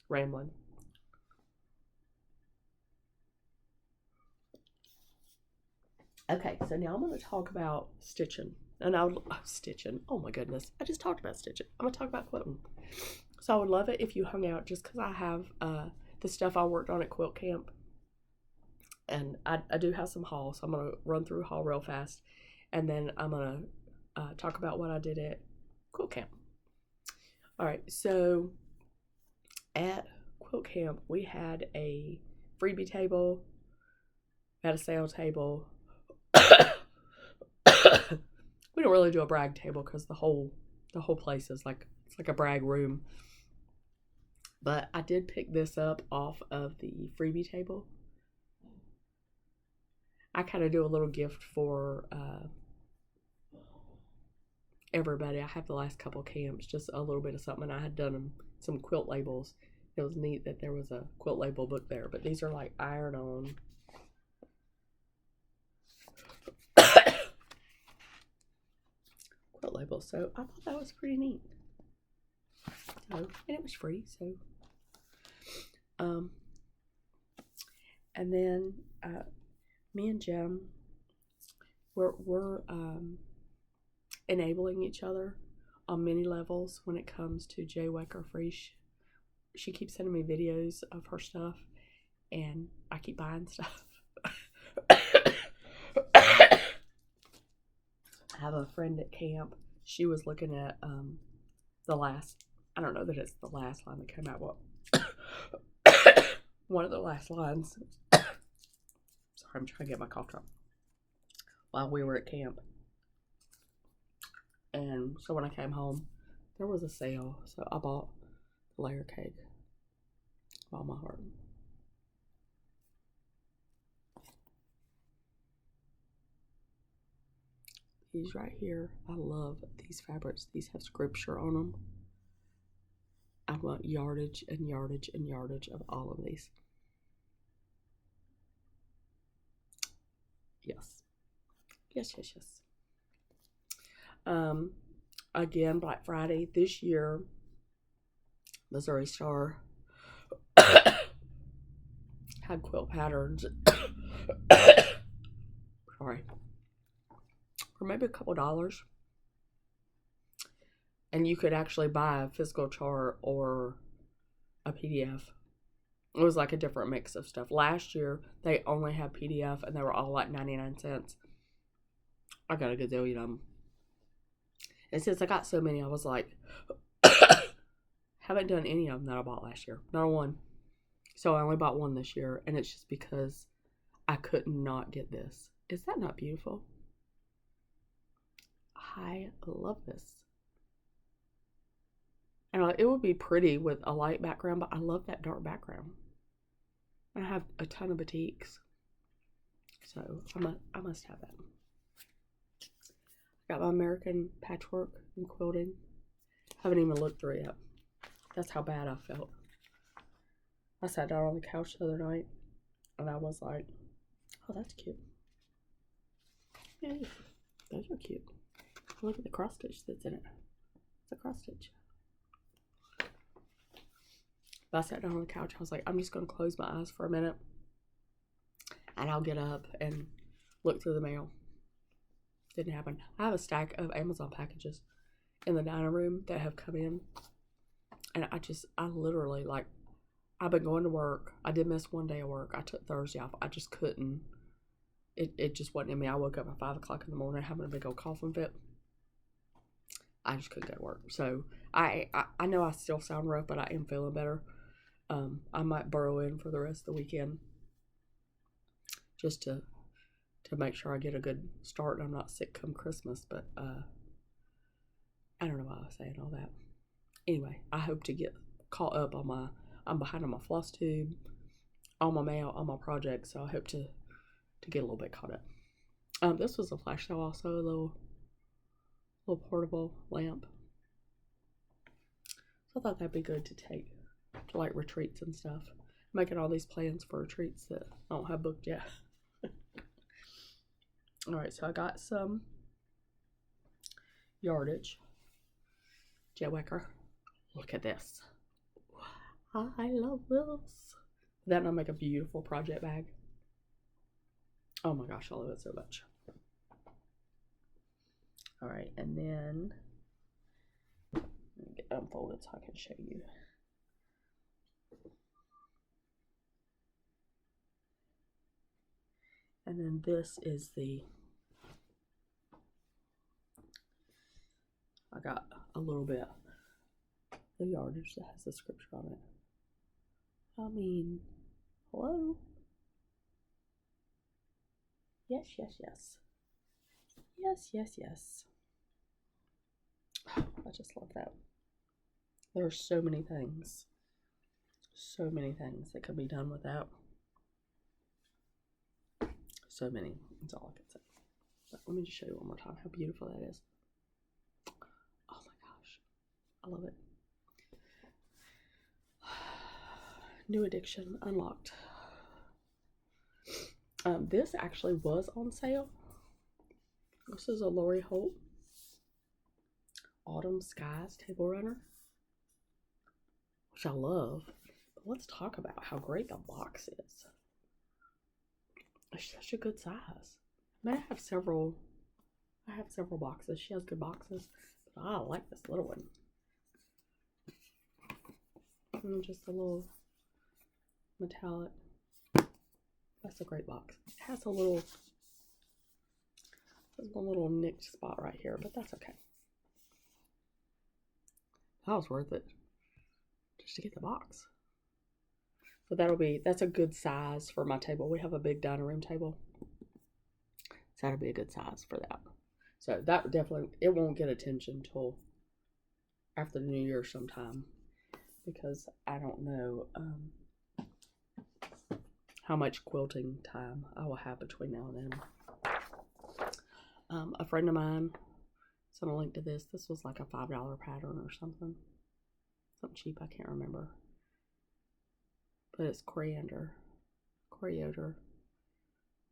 Rambling. Okay, so now I'm going to talk about stitching. And stitching. Oh my goodness. I just talked about stitching. I'm going to talk about quilting. So I would love it if you hung out just because I have the stuff I worked on at quilt camp. And I do have some hauls. So I'm going to run through a haul real fast. And then I'm going to talk about what I did at quilt camp. All right, so at quilt camp, we had a freebie table, had a sale table. We don't really do a brag table because the whole place is it's like a brag room. But I did pick this up off of the freebie table. I kind of do a little gift for everybody. I have the last couple camps, just a little bit of something. I had done some quilt labels. It was neat that there was a quilt label book there, but these are like iron on. Quilt labels. So I thought that was pretty neat. So, and it was free, so and then me and Jem we're enabling each other on many levels when it comes to J Wecker Free. She keeps sending me videos of her stuff and I keep buying stuff. I have a friend at camp. She was looking at the last, I don't know that it's the last line that came out. Well, one of the last lines. Sorry, I'm trying to get my cough drop. While we were at camp. And so when I came home, there was a sale. So I bought the layer cake of all my heart. These right here, I love these fabrics. These have scripture on them. I want yardage and yardage and yardage of all of these. Yes. Yes, yes, yes. Again, Black Friday this year, Missouri Star had quilt patterns. Sorry. For maybe a couple dollars. And you could actually buy a physical chart or a PDF. It was like a different mix of stuff. Last year, they only had PDF and they were all like 99 cents. I got a gazillion of them. And since I got so many, I was like, haven't done any of them that I bought last year. Not one. So I only bought one this year. And it's just because I could not get this. Is that not beautiful? I love this. And it would be pretty with a light background, but I love that dark background. I have a ton of batiks. So I must have that. Got my American patchwork and quilting. Haven't even looked through it yet. That's how bad I felt. I sat down on the couch the other night and I was like, oh, that's cute. Yeah, those are cute. Look at the cross stitch that's in it. It's a cross stitch. But I sat down on the couch. I was like, I'm just going to close my eyes for a minute. And I'll get up and look through the mail. Didn't happen. I have a stack of Amazon packages in the dining room that have come in. And I literally, like, I've been going to work. I did miss one day of work. I took Thursday off. I just couldn't. It just wasn't in me. I woke up at 5 o'clock in the morning having a big old coughing fit. I just couldn't go to work. So I know I still sound rough, but I am feeling better. I might burrow in for the rest of the weekend just to make sure I get a good start and I'm not sick come Christmas. But I don't know why I was saying all that. Anyway, I hope to get caught up on I'm behind on my FLOSSTUBE, on my mail, on my project. So I hope to get a little bit caught up. This was a flash sale also, a little portable lamp. So I thought that'd be good to take to like retreats and stuff. Making all these plans for retreats that I don't have booked yet. Alright, so I got some yardage. Jet Whacker. Look at this. I love this. Then I'll make a beautiful project bag. Oh my gosh, I love it so much. Alright, and then let me get unfolded so I can show you. And then this is I got a little bit of the yardage that has the scripture on it. I mean, hello? Yes, yes, yes. Yes, yes, yes. I just love that. There are so many things that could be done with that. So many. That's all I can say. But let me just show you one more time how beautiful that is. Oh my gosh. I love it. New addiction unlocked. This actually was on sale. This is a Lori Holt Autumn Skies table runner, which I love. But let's talk about how great the box is. It's such a good size. I mean, I have several boxes. She has good boxes, but I like this little one. And just a little metallic. That's a great box. It has a little, there's one little nicked spot right here, but that's okay. That was worth it just to get the box. So that's a good size for my table. We have a big dining room table, so that'll be a good size for that. So that definitely, it won't get attention till after the New Year sometime, because I don't know how much quilting time I will have between now and then. A friend of mine sent a link to this. This was like a $5 pattern or something cheap, I can't remember. But it's Coriander. I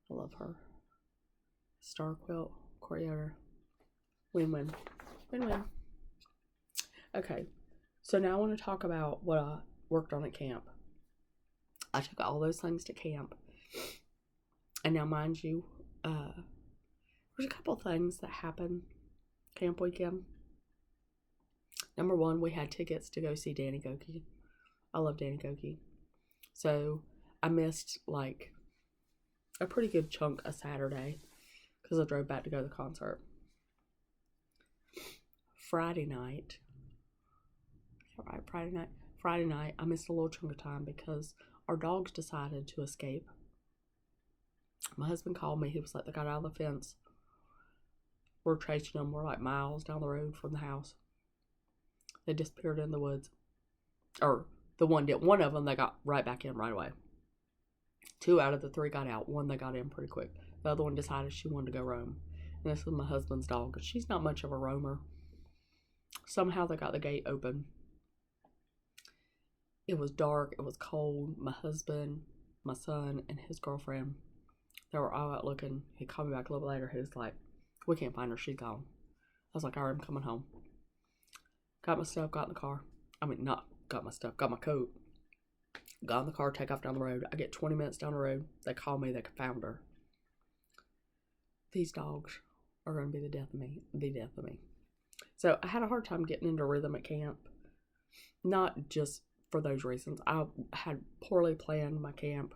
love her. Star quilt, Coriander. Win-win. Win-win. Okay, so now I want to talk about what I worked on at camp. I took all those things to camp. And now, mind you, there's a couple things that happened camp weekend. Number one, we had tickets to go see Danny Gokey. I love Danny Gokey. So I missed like a pretty good chunk of Saturday because I drove back to go to the concert. Friday night, I missed a little chunk of time because our dogs decided to escape. My husband called me. He was like, they got out of the fence. We're chasing them. We're like miles down the road from the house. They disappeared in the woods. Or one of them, they got right back in right away. 2 out of the 3 got out. One, they got in pretty quick. The other one decided she wanted to go roam. And this was my husband's dog. She's not much of a roamer. Somehow they got the gate open. It was dark. It was cold. My husband, my son, and his girlfriend, they were all out looking. He called me back a little later. He was like, we can't find her. She's gone. was like, all right, I'm coming home. Got my stuff, got in the car. I mean, not got my stuff, got my coat. Got in the car, take off down the road. I get 20 minutes down the road. They call me, they found her. These dogs are going to be the death of me. The death of me. So I had a hard time getting into rhythm at camp. Not just for those reasons. I had poorly planned my camp.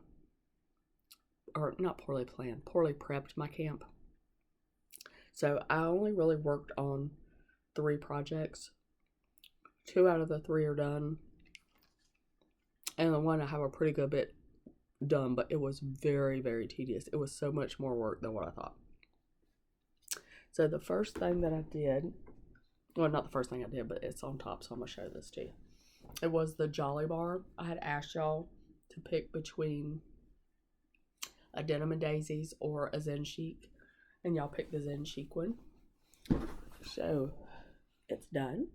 Or not poorly planned, poorly prepped my camp. So I only really worked on 3 projects. 2 out of the 3 are done. And the one I have a pretty good bit done, but it was very, very tedious. It was so much more work than what I thought. So the first thing that I did, well, not the first thing I did, but it's on top, so I'm going to show this to you. It was the Jolly Bar. I had asked y'all to pick between a Denim and Daisies or a Zen Chic, and y'all picked the Zen Chic one. So it's done.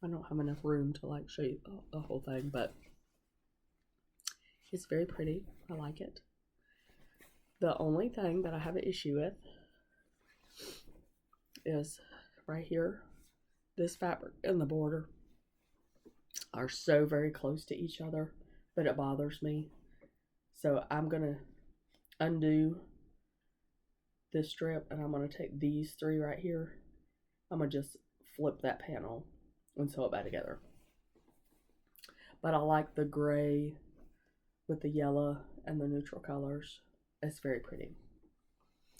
I don't have enough room to like show you the whole thing, but it's very pretty. I like it. The only thing that I have an issue with is right here. This fabric and the border are so very close to each other that it bothers me. So I'm going to undo this strip, and I'm going to take these 3 right here. I'm going to just flip that panel and sew it back together. But I like the gray with the yellow and the neutral colors. It's very pretty.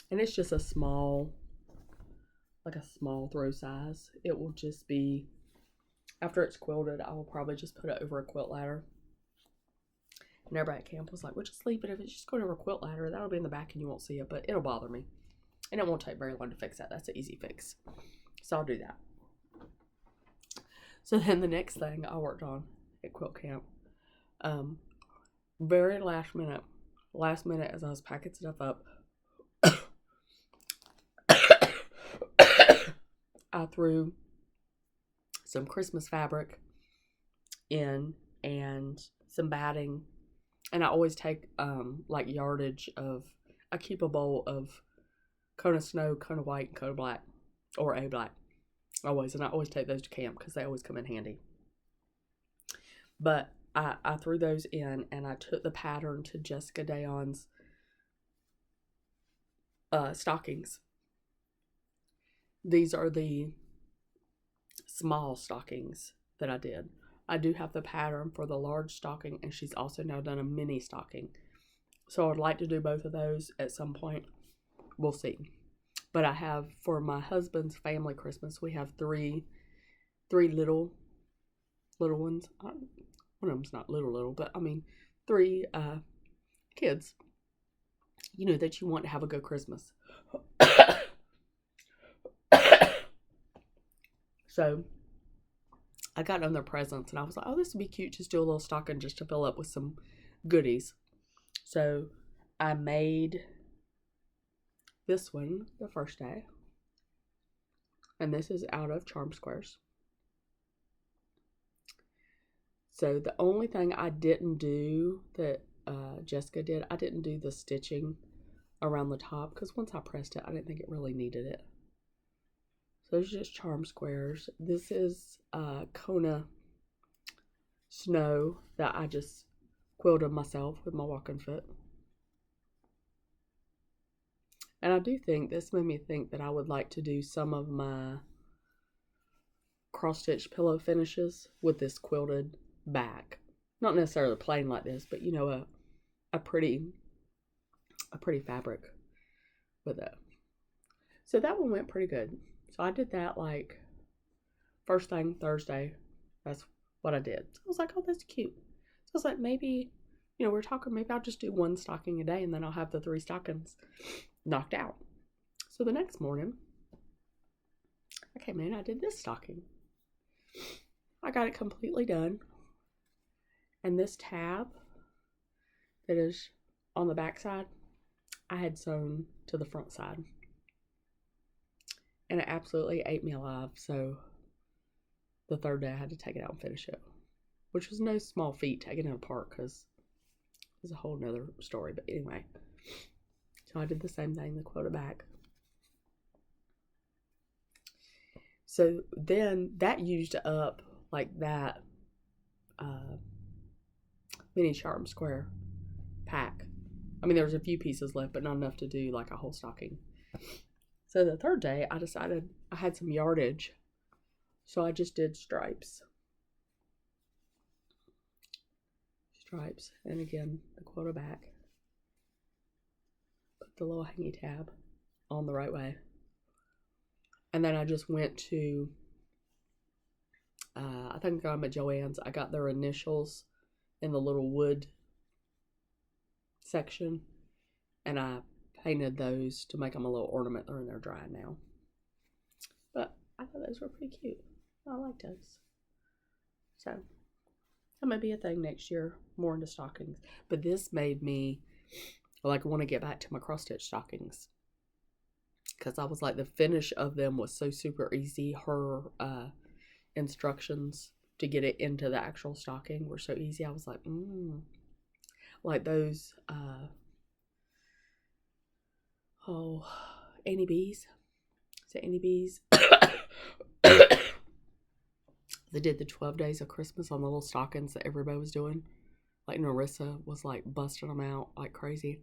And it's just a small, like a small throw size. It will just be, after it's quilted, I will probably just put it over a quilt ladder. And everybody at camp was like, well, just leave it. If it's just going over a quilt ladder, that'll be in the back and you won't see it, but it'll bother me. And it won't take very long to fix that. That's an easy fix. So I'll do that. So then the next thing I worked on at quilt camp, very last minute as I was packing stuff up, I threw some Christmas fabric in and some batting, and I always take like yardage of, I keep a bowl of Kona Snow, Kona White, and Kona Black, or A Black. Always, and I always take those to camp because they always come in handy. But I threw those in, and I took the pattern to Jessica Dayon's stockings. These are the small stockings that I did. I do have the pattern for the large stocking, and she's also now done a mini stocking. So I'd like to do both of those at some point. We'll see. But I have, for my husband's family Christmas, we have three little ones. One of them's not little, but I mean 3 kids, you know, that you want to have a good Christmas. So I got them their presents, and I was like, oh, this would be cute. Just do a little stocking just to fill up with some goodies. So I made this one the first day, and this is out of Charm Squares. So the only thing I didn't do that Jessica did, I didn't do the stitching around the top, because once I pressed it, I didn't think it really needed it. So it's just Charm Squares. This is Kona Snow that I just quilted myself with my walking foot. And I do think this made me think that I would like to do some of my cross-stitch pillow finishes with this quilted back. Not necessarily plain like this, but you know, a pretty fabric with it. So that one went pretty good. So I did that like first thing Thursday. That's what I did. So I was like, oh, that's cute. So I was like, maybe, you know, we're talking, maybe I'll just do 1 stocking a day, and then I'll have the 3 stockings knocked out. So the next morning, I came in, I did this stocking. I got it completely done. And this tab that is on the back side, I had sewn to the front side. And it absolutely ate me alive. So the third day I had to take it out and finish it, which was no small feat taking it apart, because it's a whole nother story. But anyway, So I did the same thing, the quilted back. So then that used up like that mini charm square pack. I mean, there was a few pieces left, but not enough to do like a whole stocking. So the third day, I decided I had some yardage. So I just did stripes. Stripes. And again, the quilted back. Put the little hangy tab on the right way. And then I just went to, I think I'm at Joann's. I got their initials in the little wood section. And I painted those to make them a little ornament. They're in there drying now. But I thought those were pretty cute. I like those. So that might be a thing next year. More into stockings. But this made me like want to get back to my cross stitch stockings. Because I was like, the finish of them was so super easy. Her instructions to get it into the actual stocking were so easy. I was like, like those, Annie B's. Is it Annie B's? They did the 12 days of Christmas on the little stockings that everybody was doing. Like Narissa was like busting them out like crazy.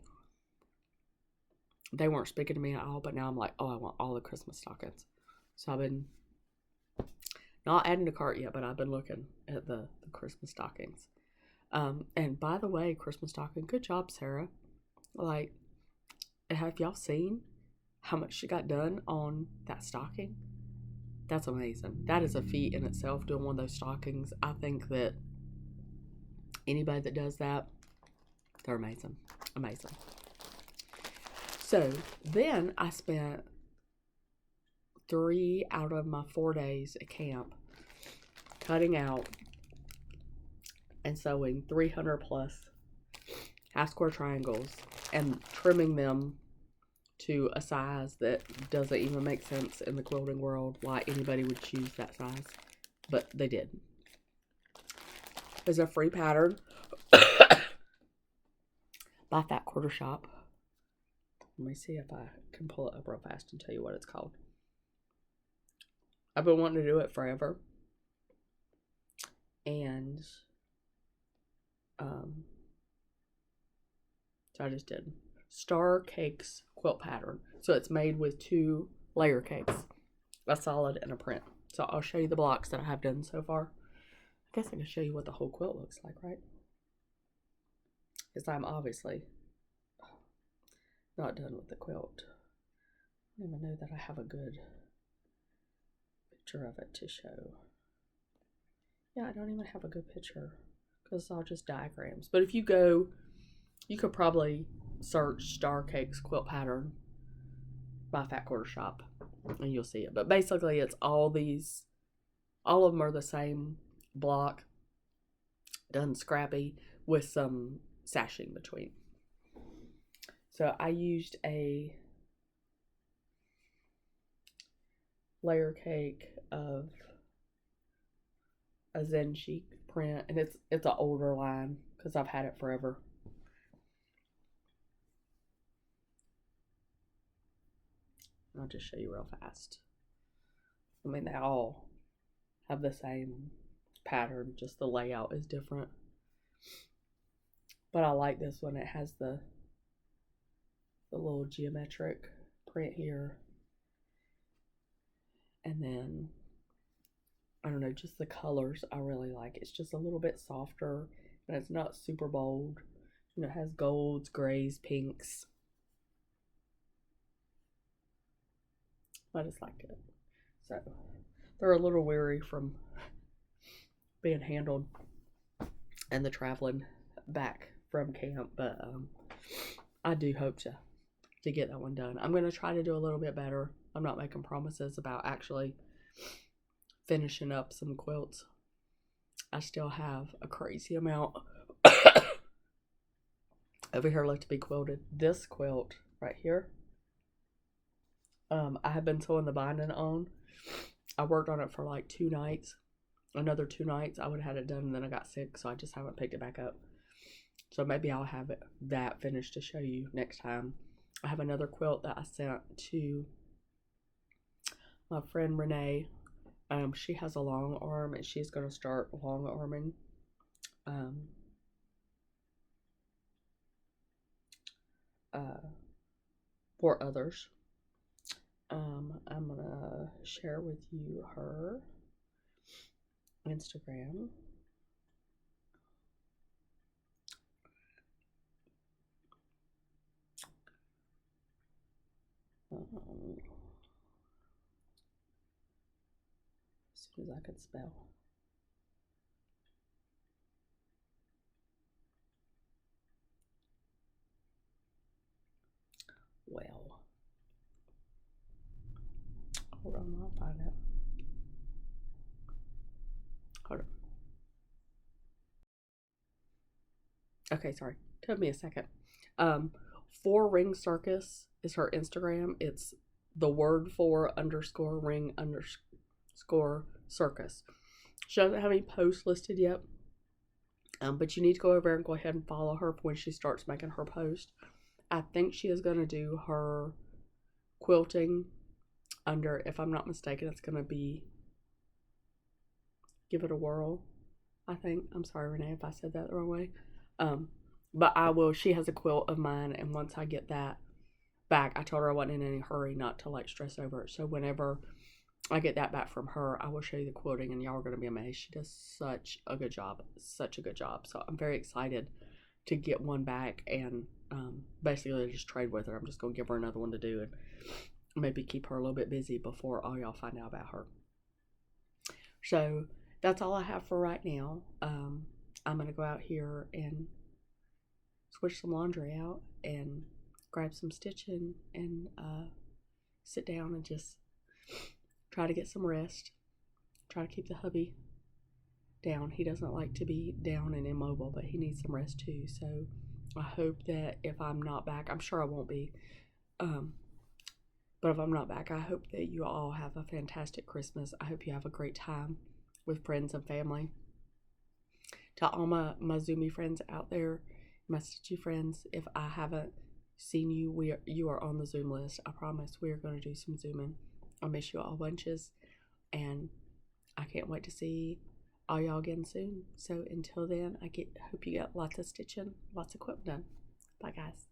They weren't speaking to me at all, but now I'm like, oh, I want all the Christmas stockings. So I've been not adding to cart yet, but I've been looking at the Christmas stockings. And by the way, Christmas stocking, good job, Sarah. Like, have y'all seen how much she got done on that stocking? That's amazing. That is a feat in itself, doing one of those stockings. I think that anybody that does that, they're amazing. Amazing. So then I spent 3 out of my 4 days at camp cutting out and sewing 300 plus half square triangles and trimming them to a size that doesn't even make sense in the quilting world, why anybody would choose that size, but they did. There's a free pattern by Fat Quarter Shop. Let me see if I can pull it up real fast and tell you what it's called. I've been wanting to do it forever. And so I just did. Star Cakes quilt pattern. So it's made with 2 layer cakes, a solid and a print. So I'll show you the blocks that I have done so far. I guess I can show you what the whole quilt looks like, right? Because I'm obviously not done with the quilt. I don't even know that I have a good picture of it to show. Yeah, I don't even have a good picture because it's all just diagrams. But if you go, you could probably search Star Cakes quilt pattern by Fat Quarter Shop and you'll see it. But basically it's all of them are the same block, done scrappy with some sashing between. So I used a layer cake of a Zen Chic print, and it's an older line because I've had it forever. I'll just show you real fast. I mean, they all have the same pattern, just the layout is different. But I like this one. It has the little geometric print here. And then, I don't know, just the colors I really like. It's just a little bit softer, and it's not super bold. You know, it has golds, grays, pinks. I just like it. So, they're a little weary from being handled and the traveling back from camp, but I do hope to get that one done. I'm going to try to do a little bit better. I'm not making promises about actually finishing up some quilts. I still have a crazy amount over here left to be quilted. This quilt right here, I have been sewing the binding on. I worked on it for like 2 nights. Another 2 nights I would have had it done, and then I got sick, so I just haven't picked it back up. So maybe I'll have that finished to show you next time. I have another quilt that I sent to my friend Renee. She has a long arm and she's going to start long arming. For others. I'm going to share with you her Instagram. As soon as I could spell. Well, hold on, I'll find it. Hold on. Okay, sorry. Took me a second. 4-Ring Circus is her Instagram. It's the word 4_ring_circus. She doesn't have any posts listed yet. But you need to go over and go ahead and follow her when she starts making her post. I think she is going to do her quilting under, if I'm not mistaken, it's going to be Give It a Whirl, I think. I'm sorry, Renee, if I said that the wrong way. But I will. She has a quilt of mine, and once I get that back, I told her I wasn't in any hurry not to like stress over it. So whenever I get that back from her, I will show you the quilting, and y'all are going to be amazed. She does such a good job. So I'm very excited to get one back and basically just trade with her. I'm just going to give her another one to do and maybe keep her a little bit busy before all y'all find out about her. So that's all I have for right now. I'm going to go out here and switch some laundry out and grab some stitching and sit down and just try to get some rest. Try to keep the hubby down. He doesn't like to be down and immobile, but he needs some rest too. So I hope that if I'm not back, I'm sure I won't be, but if I'm not back, I hope that you all have a fantastic Christmas. I hope you have a great time with friends and family. To all my Zoomy friends out there, my Stitchy friends, if I haven't seen you, you are on the Zoom list. I promise we are going to do some Zooming. I miss you all bunches, and I can't wait to see all y'all again soon. So until then, hope you get lots of stitching, lots of quilting done. Bye, guys.